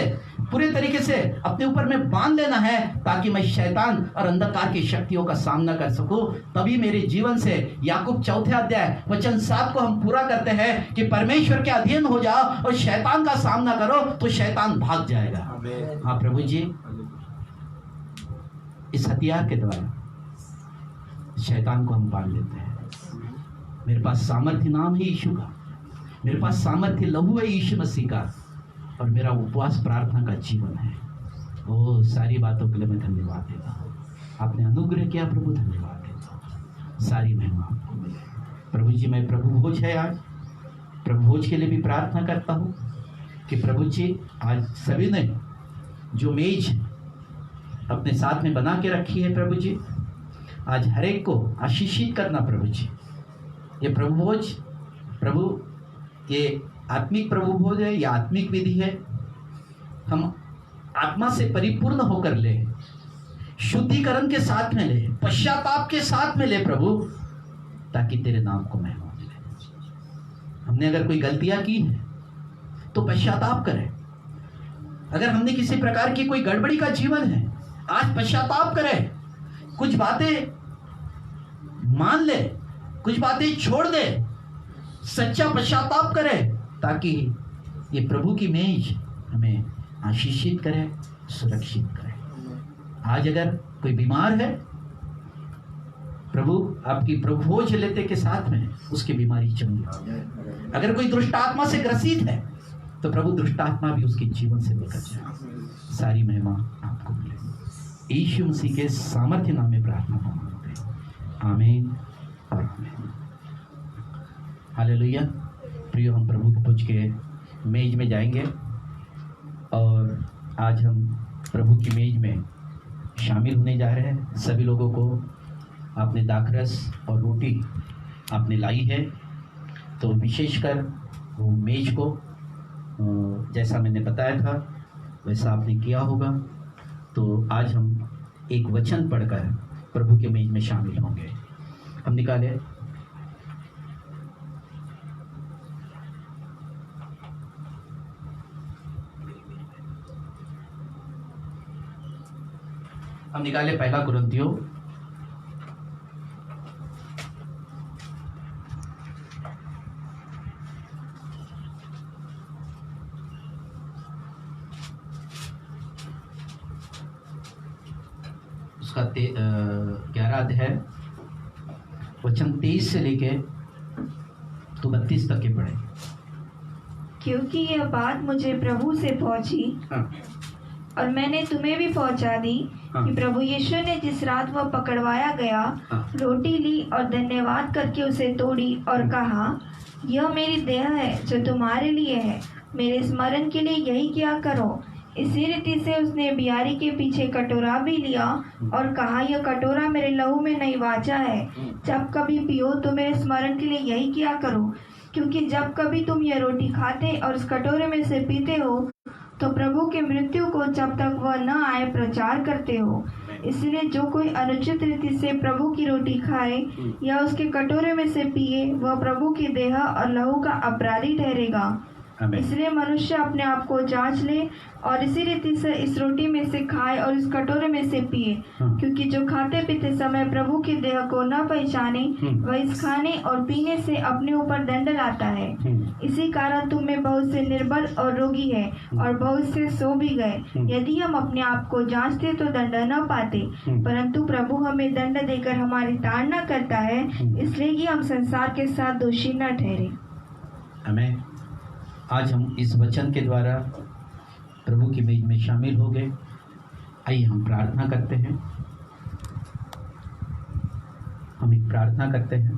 पूरे तरीके से अपने ऊपर में बांध लेना है ताकि मैं शैतान और अंधकार की शक्तियों का सामना कर सकूं। तभी मेरे जीवन से याकूब 4 अध्याय वचन 7 को हम पूरा करते हैं कि परमेश्वर के अधीन हो जाओ और शैतान का सामना करो तो शैतान भाग जाएगा। हाँ प्रभु जी, इस हथियार के द्वारा शैतान को हम बांध लेते हैं। मेरे पास सामर्थ्य नाम है यीशु का, मेरे पास सामर्थ्य लहू है यीशु मसीह का, और मेरा उपवास प्रार्थना का जीवन है। ओ सारी बातों के लिए मैं धन्यवाद देता हूँ। आपने अनुग्रह किया प्रभु, धन्यवाद देता हूँ। सारी महिमा आपको मिले प्रभु जी। मैं प्रभु भोज है आज, प्रभु भोज के लिए भी प्रार्थना करता हूँ कि प्रभु जी आज सभी ने जो मेज अपने साथ में बना के रखी है प्रभु जी, आज हर एक को आशीषित करना प्रभु जी। ये प्रभु भोज प्रभु, ये आत्मिक प्रभु भोज है, या आत्मिक विधि है। हम आत्मा से परिपूर्ण होकर ले, शुद्धिकरण के साथ में ले, पश्चाताप के साथ में ले प्रभु, ताकि तेरे नाम को महिमा मिले। हमने अगर कोई गलतियां की है तो पश्चाताप करें। अगर हमने किसी प्रकार की कोई गड़बड़ी का जीवन है, आज पश्चाताप करें। कुछ बातें मान ले, कुछ बातें छोड़ दे, सच्चा पश्चाताप करें ताकि ये प्रभु की मेज हमें आशीषित करे, सुरक्षित करे। आज अगर कोई बीमार है प्रभु, आपकी प्रभु भोज लेते के साथ में उसकी बीमारी चंगी। अगर कोई दुष्ट आत्मा से ग्रसित है तो प्रभु दुष्ट आत्मा भी उसके जीवन से निकल जाए। सारी महिमा आपको मिले। यीशु मसीह के सामर्थ्य नाम में प्रार्थना मांगते हैं, आमीन और आमीन। हालेलुया। प्रियो, हम प्रभु के भोज के मेज में जाएंगे और आज हम प्रभु की मेज में शामिल होने जा रहे हैं। सभी लोगों को आपने दाखरस और रोटी आपने लाई है, तो विशेषकर वो मेज को जैसा मैंने बताया था वैसा आपने किया होगा। तो आज हम एक वचन पढ़कर प्रभु के मेज में शामिल होंगे। हम निकाले पहला कुरिन्थियों उसका 11 अध्याय वचन 23 से लेके तो 32 तक के पढ़े। क्योंकि यह बात मुझे प्रभु से पहुंची और मैंने तुम्हें भी पहुंचा दी कि प्रभु यीशु ने जिस रात वह पकड़वाया गया रोटी ली और धन्यवाद करके उसे तोड़ी और कहा, यह मेरी देह है जो तुम्हारे लिए है, मेरे स्मरण के लिए यही किया करो। इसी रीति से उसने बियारी के पीछे कटोरा भी लिया और कहा, यह कटोरा मेरे लहू में नई वाचा है, जब कभी पियो तो मेरे स्मरण के लिए यही किया करो। क्योंकि जब कभी तुम यह रोटी खाते और इस कटोरे में से पीते हो तो प्रभु की मृत्यु को जब तक वह न आए प्रचार करते हो। इसलिए जो कोई अनुचित रीति से प्रभु की रोटी खाए या उसके कटोरे में से पिए, वह प्रभु की देह और लहू का अपराधी ठहरेगा। इसलिए मनुष्य अपने आप को जांच ले और इसी रीति से इस रोटी में से खाए और इस कटोरे में से पिए। क्योंकि जो खाते पीते समय प्रभु की देह को न पहचाने, वह इस खाने और पीने से अपने ऊपर दंड लाता है। इसी कारण तुम में बहुत से निर्बल और रोगी है और बहुत से सो भी गए। यदि हम अपने आप को जांचते तो दंड न पाते, परंतु प्रभु हमें दंड देकर हमारी ताड़ना करता है, इसलिए कि हम संसार के साथ दोषी न ठहरे। आमीन। आज हम इस वचन के द्वारा प्रभु की मेज में शामिल हो गए। आइए हम प्रार्थना करते हैं। हम एक प्रार्थना करते हैं।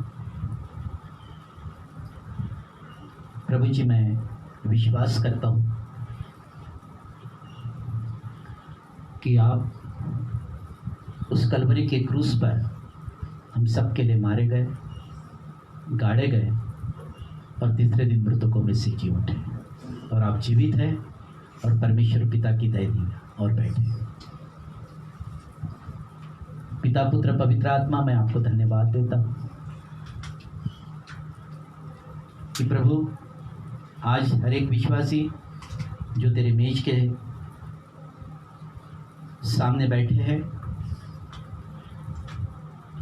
प्रभु जी, मैं विश्वास करता हूँ कि आप उस कलवरी के क्रूस पर हम सब के लिए मारे गए, गाड़े गए और तीसरे दिन मृतकों में से जी उठे, और आप जीवित हैं और परमेश्वर पिता की दया दी और बैठे। पिता पुत्र पवित्र आत्मा, मैं आपको धन्यवाद देता हूँ कि प्रभु आज हर एक विश्वासी जो तेरे मेज के सामने बैठे हैं,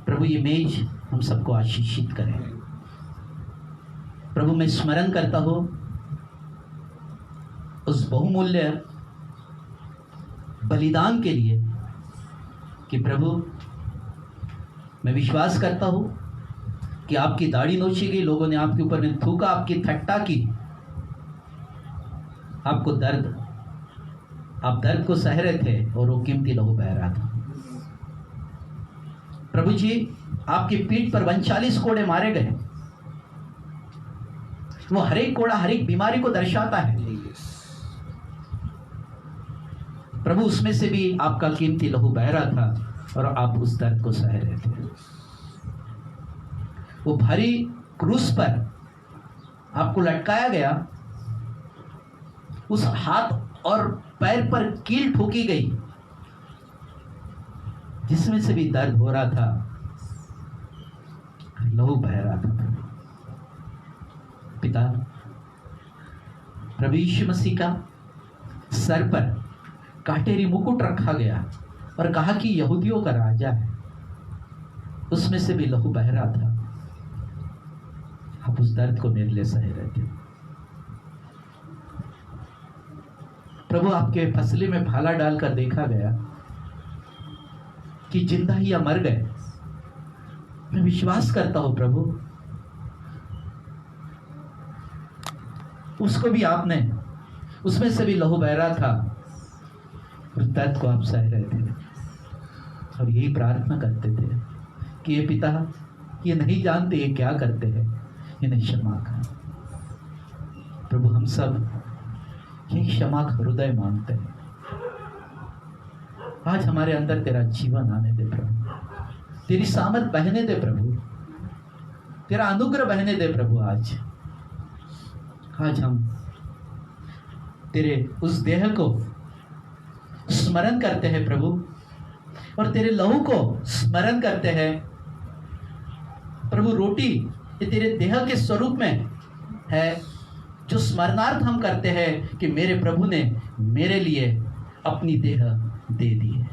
प्रभु ये मेज हम सबको आशीषित करें। प्रभु मैं स्मरण करता हूँ उस बहुमूल्य बलिदान के लिए कि प्रभु मैं विश्वास करता हूँ कि आपकी दाढ़ी नोची गई, लोगों ने आपके ऊपर में थूका, आपकी ठट्टा की, आपको दर्द, आप दर्द को सह रहे थे और वो कीमती लहू बह रहा था। प्रभु जी, आपकी पीठ पर 39 कोड़े मारे गए। वो हर एक कोड़ा हर एक बीमारी को दर्शाता है प्रभु, उसमें से भी आपका कीमती लहू बह रहा था और आप उस दर्द को सह रहे थे। वो भारी क्रूस पर आपको लटकाया गया, उस हाथ और पैर पर कील ठोकी गई जिसमें से भी दर्द हो रहा था, लहू बह रहा था। पिता, प्रभु यीशु मसीह का सर पर काटेरी मुकुट रखा गया और कहा कि यहूदियों का राजा है, उसमें से भी लहू बह रहा था। आप उस दर्द को मेरे लिए सह रहे थे प्रभु। आपके फसले में भाला डालकर देखा गया कि जिंदा ही या मर गए। मैं विश्वास करता हूं प्रभु, उसको भी आपने, उसमें से भी लहू बह रहा था, उस दर्द को आप सह रहे थे और यही प्रार्थना करते थे कि ये पिता, ये नहीं जानते ये क्या करते हैं, इन्हें क्षमा कर। प्रभु हम सब ये क्षमा का हृदय मांगते हैं। आज हमारे अंदर तेरा जीवन आने दे प्रभु, तेरी सामर्थ बहने दे प्रभु, तेरा अनुग्रह बहने दे प्रभु। आज हम तेरे उस देह को स्मरण करते हैं प्रभु, और तेरे लहू को स्मरण करते हैं प्रभु। रोटी ये तेरे देह के स्वरूप में है, जो स्मरणार्थ हम करते हैं कि मेरे प्रभु ने मेरे लिए अपनी देह दे दी है।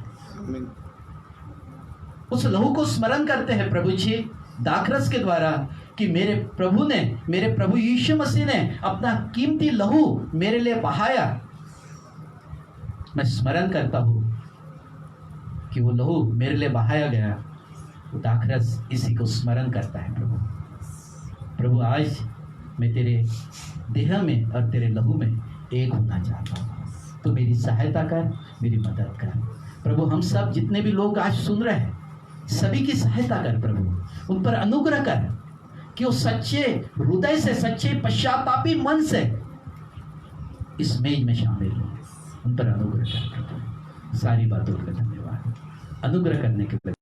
उस लहू को स्मरण करते हैं प्रभु जी दाखरस के द्वारा कि मेरे प्रभु ने, मेरे प्रभु यीशु मसीह ने अपना कीमती लहू मेरे लिए बहाया। मैं स्मरण करता हूं कि वो लहू मेरे लिए बहाया गया, वो दाखरस इसी को स्मरण करता है प्रभु। प्रभु आज मैं तेरे देह में और तेरे लहू में एक होना चाहता हूँ, तो मेरी सहायता कर, मेरी मदद कर प्रभु। हम सब जितने भी लोग आज सुन रहे हैं, सभी की सहायता कर प्रभु, उन पर अनुग्रह कर कि वो सच्चे हृदय से, सच्चे पश्चातापी मन से इस मेज में शामिल हो। उन पर अनुग्रह कर प्रभु। सारी बातों के लिए धन्यवाद। अनुग्रह करने के लिए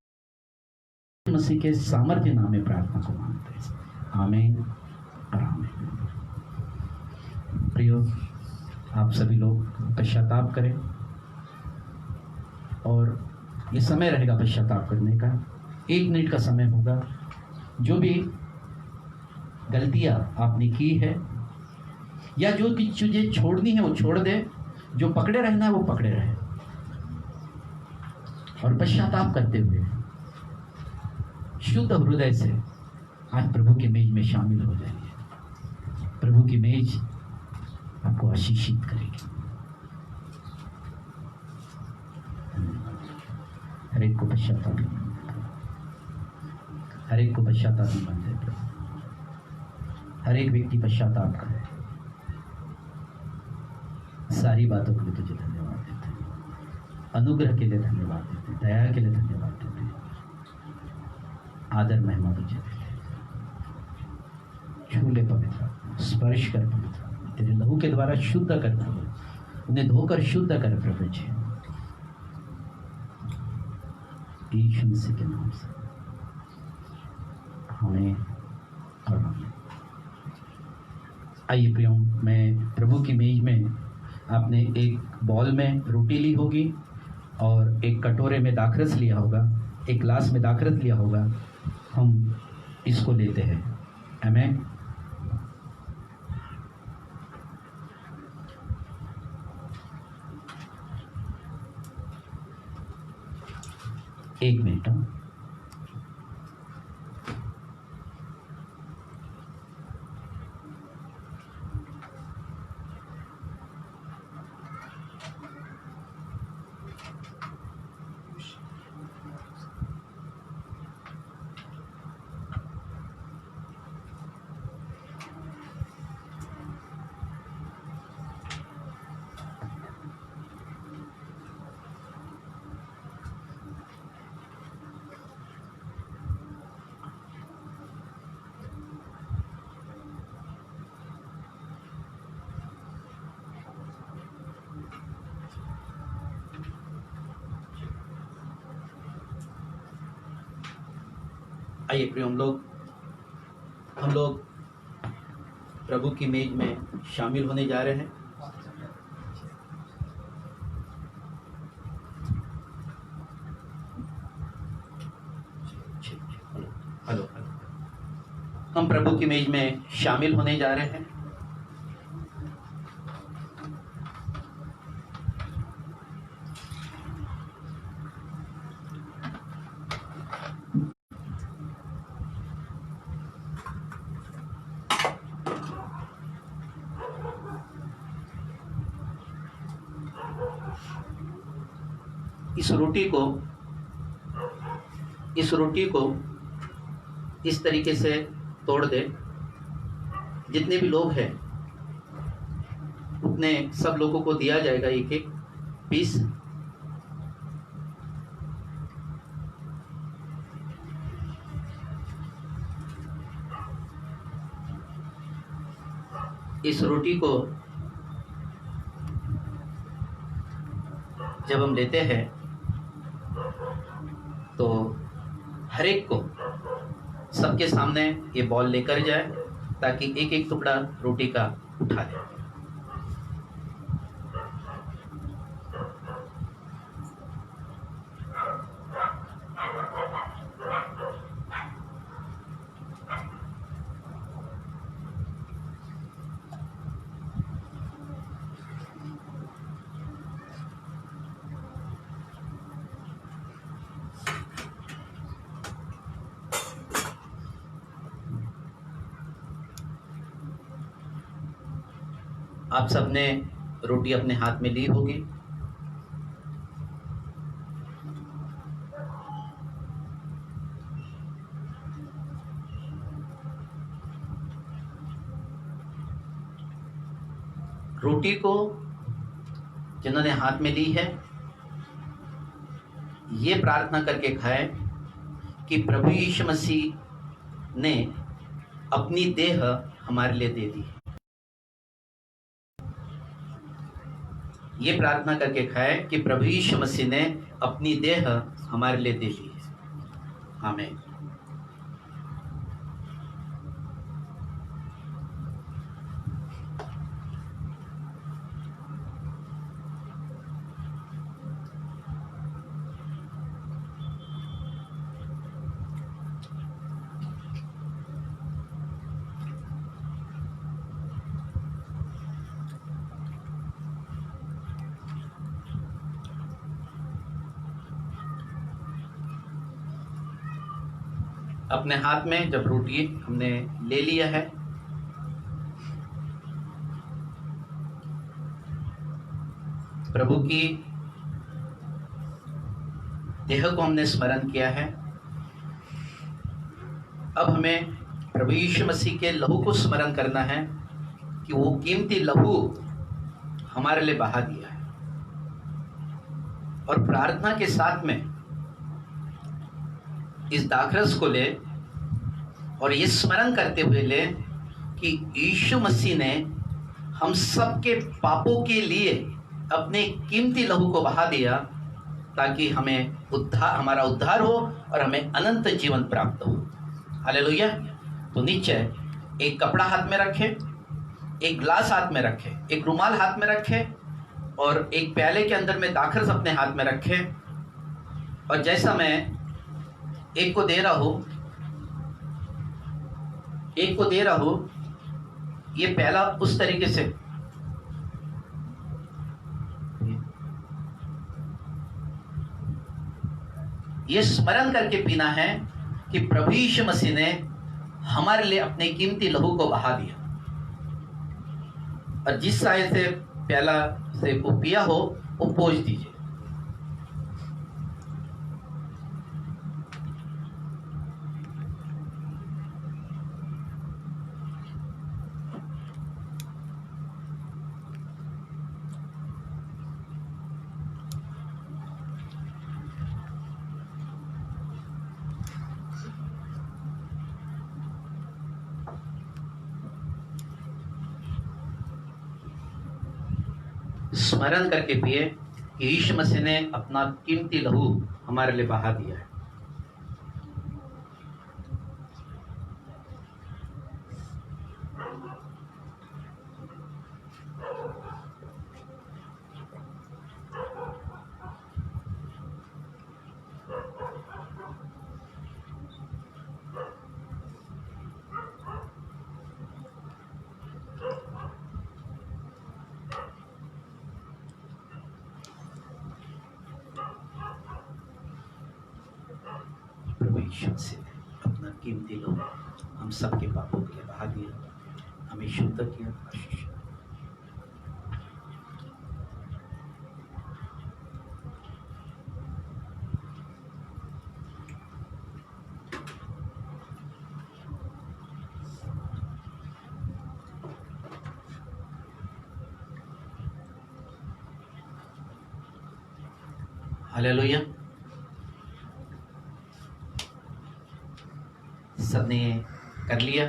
मसीह के सामर्थ्य नाम में प्रार्थना को मांगते हैं, आमीन और आमीन। प्रियो, आप सभी लोग पश्चाताप करें और ये समय रहेगा पश्चाताप करने का। 1 मिनट का समय होगा। जो भी गलतियां आपने की है या जो भी चीजें छोड़नी है वो छोड़ दे, जो पकड़े रहना है वो पकड़े रहे, और पश्चाताप करते हुए शुद्ध हृदय से आज प्रभु की मेज में शामिल हो जाइए। प्रभु की मेज आपको आशीषित करेगी। हर एक को पश्चातापी मन दे, हर एक को पश्चातापी मन दे प्रभु। हर एक व्यक्ति पश्चाताप करे। सारी बातों के लिए तुझे धन्यवाद देते हैं, अनुग्रह के लिए धन्यवाद देते हैं, दया के लिए धन्यवाद देते हैं, आदर महिमा तुझे देते हैं। छू ले पवित्र, स्पर्श कर पवित्र, तेरे लहू के द्वारा शुद्ध कर प्रभु, उन्हें धोकर शुद्ध कर प्रभु जी। यीशु मसीह के नाम से हमें और आमीन। आइए प्रियो, मैं प्रभु की मेज में आपने एक बॉल में रोटी ली होगी और एक कटोरे में दाखरस लिया होगा, एक ग्लास में दाखरस लिया होगा। हम इसको लेते हैं। आमीन। एक मिनट। आइए प्रिय, हम लोग प्रभु की मेज में शामिल होने जा रहे हैं। हेलो, हम प्रभु की मेज में शामिल होने जा रहे हैं। इस रोटी को इस तरीके से तोड़ दे। जितने भी लोग हैं उतने सब लोगों को दिया जाएगा एक एक पीस। इस रोटी को जब हम लेते हैं तो हर एक को सबके सामने ये बॉल लेकर जाए ताकि एक एक टुकड़ा रोटी का उठा ले। आप सबने रोटी अपने हाथ में ली होगी। रोटी को जिन्होंने हाथ में ली है, ये प्रार्थना करके खाएं कि प्रभु यीशु मसीह ने अपनी देह हमारे लिए दे दी। ये प्रार्थना करके खाएं कि प्रभु यीशु मसीह ने अपनी देह हमारे लिए दे दी। आमीन। अपने हाथ में जब रोटी हमने ले लिया है, प्रभु की देह को हमने स्मरण किया है, अब हमें प्रभु यीशु मसीह के लहू को स्मरण करना है कि वो कीमती लहू हमारे लिए बहा दिया है। और प्रार्थना के साथ में इस दाखरस को ले और ये स्मरण करते हुए ले कि यीशु मसीह ने हम सबके पापों के लिए अपने कीमती लहू को बहा दिया ताकि हमें उद्धार, हमारा उद्धार हो और हमें अनंत जीवन प्राप्त हो। हालेलुया। तो नीचे एक कपड़ा हाथ में रखे, एक ग्लास हाथ में रखे, एक रुमाल हाथ में रखे और एक प्याले के अंदर में दाखरस अपने हाथ में रखे। और जैसा मैं एक को दे रहा हूं, ये प्याला उस तरीके से ये स्मरण करके पीना है कि प्रभु यीशु मसीह ने हमारे लिए अपने कीमती लहू को बहा दिया। और जिस साय से प्याला से वो पिया हो वो पोंछ दीजिए। स्मरण करके पिए कि यीशु मसीह ने अपना कीमती लहू हमारे लिए बहा दिया है। प्रभु यीशु मसीह ने अपना कीमती लहू हम सबके पापों के लिए बहा दिया, हमें शुद्ध किया। आशीष हालेलुया। सबने कर लिया?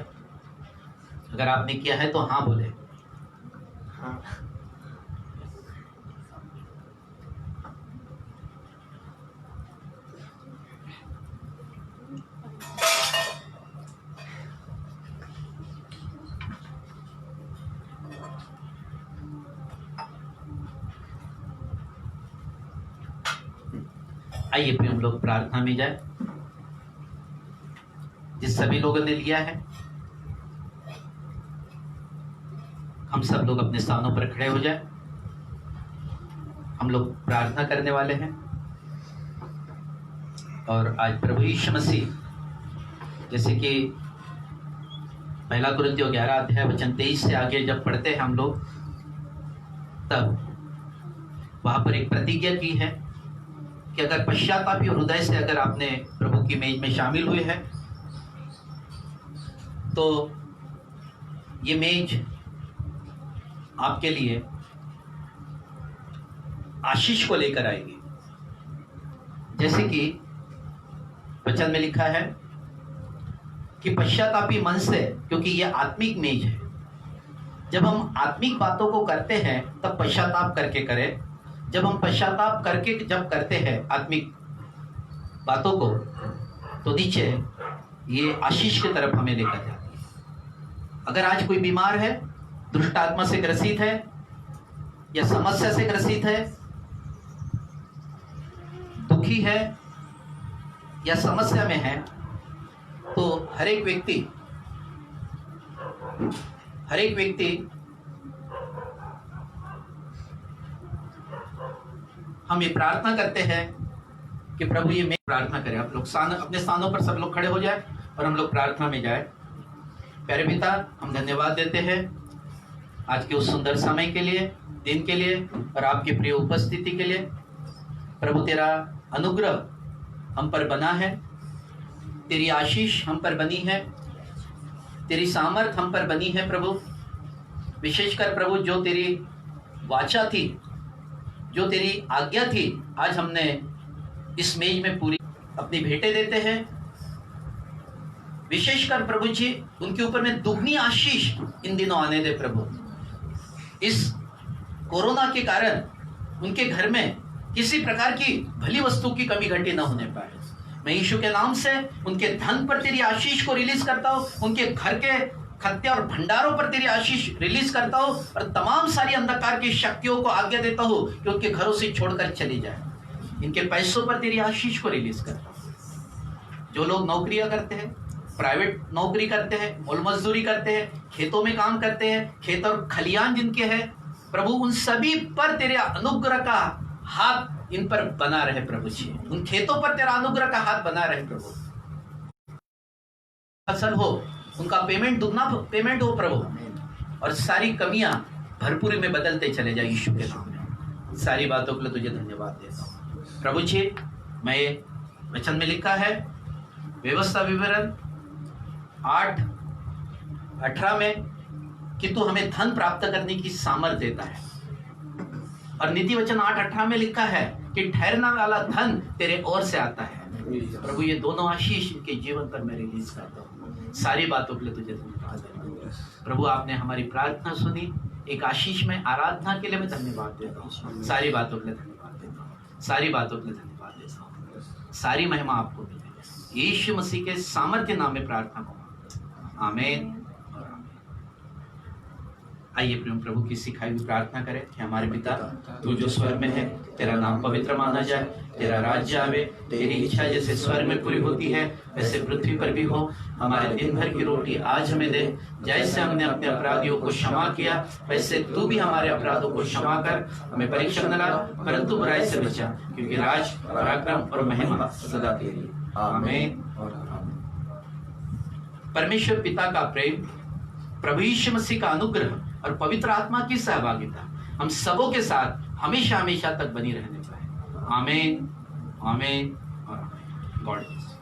अगर आपने किया है तो हाँ बोले। हाँ। आइए फिर हम लोग प्रार्थना में जाए। जिस सभी लोगों ने लिया है, हम सब लोग अपने स्थानों पर खड़े हो जाए। हम लोग प्रार्थना करने वाले हैं। और आज प्रभु यीशु मसीह, जैसे कि पहला कुरिन्थियों 11 अध्याय वचन 23 से आगे जब पढ़ते हैं हम लोग, तब वहां पर एक प्रतिज्ञा की है कि अगर पश्चातापी हृदय से अगर आपने प्रभु की मेज में शामिल हुए हैं तो ये मेज आपके लिए आशीष को लेकर आएगी। जैसे कि वचन में लिखा है कि पश्चातापी मन से, क्योंकि ये आत्मिक मेज है। जब हम आत्मिक बातों को करते हैं तब पश्चाताप करके करें। जब हम पश्चाताप करके जब करते हैं आत्मिक बातों को, तो नीचे ये आशीष की तरफ हमें लेकर जाती है। अगर आज कोई बीमार है, दुष्ट आत्मा से ग्रसित है या समस्या से ग्रसित है, दुखी है या समस्या में है, तो हर एक व्यक्ति हम ये प्रार्थना करते हैं कि प्रभु ये मैं प्रार्थना करें। आप लोग अपने स्थानों पर सब लोग खड़े हो जाए और हम लोग प्रार्थना में जाए। प्यारे पिता, हम धन्यवाद देते हैं आज के उस सुंदर समय के लिए, दिन के लिए और आपकी प्रिय उपस्थिति के लिए। प्रभु तेरा अनुग्रह हम पर बना है, तेरी आशीष हम पर बनी है, तेरी सामर्थ हम पर बनी है। प्रभु विशेषकर प्रभु जो तेरी वाचा थी, जो तेरी आज्ञा थी, आज हमने इस मेज में पूरी अपनी भेंटें देते हैं। विशेषकर प्रभु जी उनके ऊपर में दुगनी आशीष इन दिनों आने दे प्रभु। इस कोरोना के कारण उनके घर में किसी प्रकार की भली वस्तु की कमी घटी न होने पाए। मैं यीशु के नाम से उनके धन पर तेरी आशीष को रिलीज करता हूँ, उनके घर के खत्ते और भंडारों पर तेरी आशीष रिलीज करता हूँ, और तमाम सारी अंधकार की शक्तियों को आज्ञा देता हूँ कि उनके घरों से छोड़कर चली जाए। इनके पैसों पर तेरी आशीष को रिलीज करता हूँ। जो लोग नौकरियां करते हैं, प्राइवेट नौकरी करते हैं, मोल मजदूरी करते हैं, खेतों में काम करते हैं, खेत और खलियान जिनके हैं, प्रभु उन सभी पर तेरे अनुग्रह का हाथ इन पर बना रहे प्रभु जी। उन खेतों पर तेरा अनुग्रह का हाथ बना रहे प्रभु। फसल हो, उनका पेमेंट दुगना पेमेंट हो प्रभु, और सारी कमियां भरपूरी में बदलते चले जाए यीशु के नाम में। सारी बातों के लिए तुझे धन्यवाद देता हूँ प्रभु जी। मैं वचन में लिखा है व्यवस्था विवरण 8:18 में कि तू हमें धन प्राप्त करने की सामर्थ देता है, और नीति वचन 8:18 में लिखा है कि ठहरने वाला धन तेरे ओर से आता है। प्रभु ये दोनों आशीष के जीवन पर मैं रिलीज करता हूँ। सारी बातों के लिए तुझे धन्यवाद देता हूँ प्रभु। आपने हमारी प्रार्थना सुनी, एक आशीष में आराधना के लिए मैं धन्यवाद देता हूँ। सारी बातों के लिए धन्यवाद देता हूँ। सारी बातों के लिए धन्यवाद देता हूँ। सारी महिमा आपको मिले। यीशु मसीह के सामर्थ्य नाम में प्रार्थना को मांगता हूं। आमीन और आमीन। आइए प्रभु की सिखाई हुई प्रार्थना करें कि हमारे पिता तू जो स्वर्ग में है, तेरा नाम पवित्र माना जाए, तेरा राज्य आवे, तेरी इच्छा जैसे स्वर्ग में पूरी होती है वैसे पृथ्वी पर भी हो। हमारे दिन भर की रोटी आज हमें दे, जैसे हमने अपने अपराधियों को क्षमा किया वैसे तू भी हमारे अपराधों को क्षमा कर। हमें परीक्षा न ला परंतु बुराई से बचा, क्योंकि राज, पराक्रम और महिमा सदा तेरी। आमीन और आमीन। परमेश्वर पिता का प्रेम, प्रभु यीशु मसीह का अनुग्रह और पवित्र आत्मा की सहभागिता हम सबों के साथ हमेशा हमेशा तक बनी रहने पाए। आमीन आमीन और आमीन। God bless.